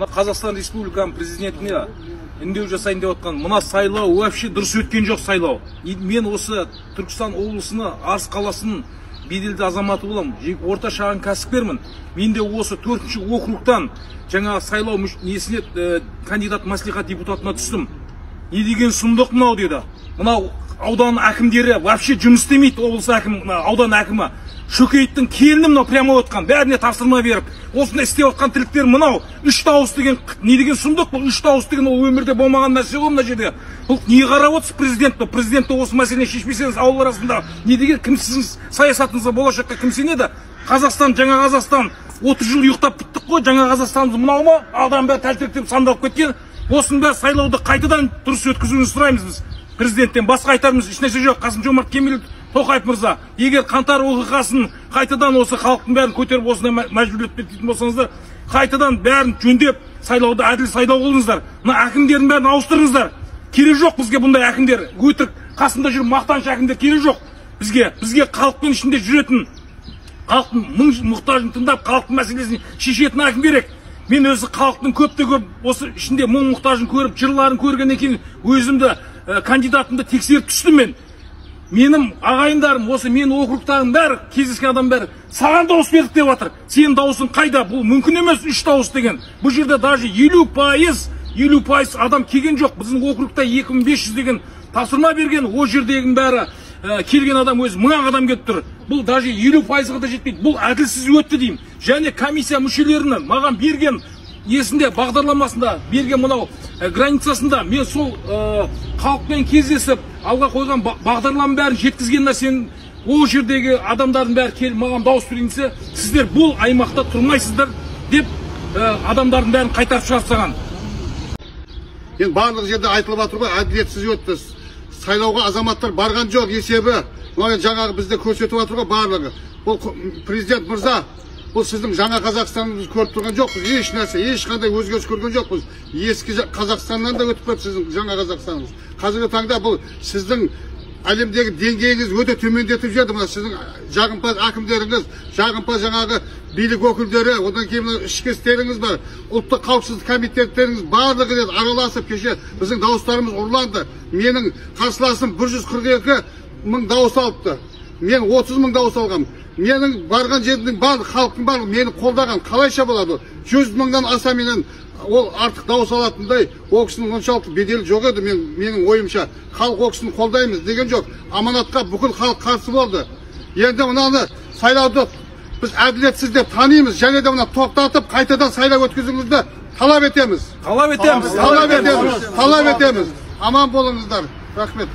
мына Қазақстан Республиканың президентіне үндеу жасайын деп отқан мына сайлау вообще дұрыс өткен жоқ сайлау. Мен осы Түркістан облысына Арыс қаласының беделді азаматы болам, орта шағын кәсіпкермін. Мен де осы 4-ші округтан жаңа сайлау несіне кандидат мәслихат депутатына түстім. Не деген сұмдық мынау деді. Мынау аудан әкімдері вообще жұмыс істемейді, облыс әкімі, аудан әкімі. Шөкеевтің келіні мынау прямо отқан, бәріне тапсырма беріп, осында істеп отқан тірліктер мынау. 3 дауыс деген не деген сұмдық бұл? 3 дауыс деген ол өмірде болмаған нәрсе ғой мына жерде. Бұл не қарап отырсыз президентті? Президентті осы мәселені шешпесеңіз ауыл арасында не деген кім сіздің саясатыңызға болашаққа кім сенеді? Қазақстан, жаңа Қазақстан 30 жыл ұйықтап біттік қой, жаңа Қазақстанымыз мынау ма? Адам бәрі тәлтіректеп сандалып кеткен. Осының бәрі сайлауды қайтадан дұрыс өткізуін сұраймыз біз. Президенттен басқа айтарымыз ешнәрсе жоқ. Қасым-Жомарт Кемелұлы Тоқаев мырза, егер қаңтар оқиғасын қайтадан осы халықтың бәрін көтеріп осына мәжбүрлеп кететін болсаңыздар, қайтадан бәрін жөндеп, сайлауды әділ сайлау қылыңыздар. Мына әкімдердің бәрін ауыстырыңыздар. Керек жоқ бізге бұндай әкімдер. Өтірік қасында жүріп мақтаншы әкімдер керек жоқ. Бізге халықпен ішінде жүретін, халықтың мұқтажын тыңдап, халықтың мәселесін шешетін әкім керек. Мен өзі халықтың көпте көп осы ішінде мұқтажын көріп, жырларын көргеннен кейін өзімді кандидатымды тексеріп түстім мен. Менің ағайындарым, осы мен округтағым бәрі, кездескен адам бәрі, саған дауыс бердік деп жатыр. Сенің дауысың қайда? Бұл мүмкін емес 3 дауыс деген. Бұл жерде даже 50% адам келген жоқ. Біздің округта 2500 деген тапсырма берген, о жердегінің бәрі келген адам өзі 1000 адам келіп тұр. Бұл даже 50%-ға да жетпейді. Бұл әділсіз өтті деймін. Және комиссия мүшелерінің маған берген есінде бағдарламасында берген мынау границасында мен сол халықпен кездесіп алға қойған бағдарламаның бәрін жеткізген нәрсенің ол жердегі адамдардың бәрі келіп маған дауыс беріңсе, сіздер бұл аймақта тұрмайсыздар деп адамдардың бәрін қайтарып шығарсаған. Енді барлық жерде айтылып жатыр ғой, әділетсіз өтті. Сайлауға азаматтар барған жоқ, есебі жаңағы бізде көрсетіп жатыр ғой барлығы. Бұл президент мырза, бұл сіздің жаңа Қазақстаныңызды көріп тұрған жоқпыз, еш нәрсе, ешқандай өзгеріс көрген жоқпыз. Ескі Қазақстаннан да өтіп кетті сіздің жаңа Қазақстаныңыз. Қазіргі таңда бұл сіздің әлемдегі деңгейіңіз өте төмендетіп жіберді. Мына сіздің жағымпаз әкімдеріңіз, жағымпаз жаңағы билік өкілдері, одан кейін ішкі істеріңіз бар, ұлттық қауіпсіздік комитеттеріңіз барлығы араласып кеше біздің дауыстарымыз ұрланды. Менің қарсыласым 142 мың дауыс алыпты. Мен 30 мың дауыс алғам. Менің барған жердің барлық халықтың барлығы мені қолдаған. Қалайша болады? 100 мыңнан аса менен ол артық дауыс алатындай ол кісінің оншалықты беделі жоқ еді. Менің ойымша халық ол кісіні қолдаймыз деген жоқ. Аманатқа бүкіл халық қарсы болды. Енді мынаны сайлауды біз әділетсіз деп танимыз. Және де мына тоқтатып қайтадан сайлау өткізуіңізді талап етеміз. Талап етеміз. Аман болыңыздар. Рахмет.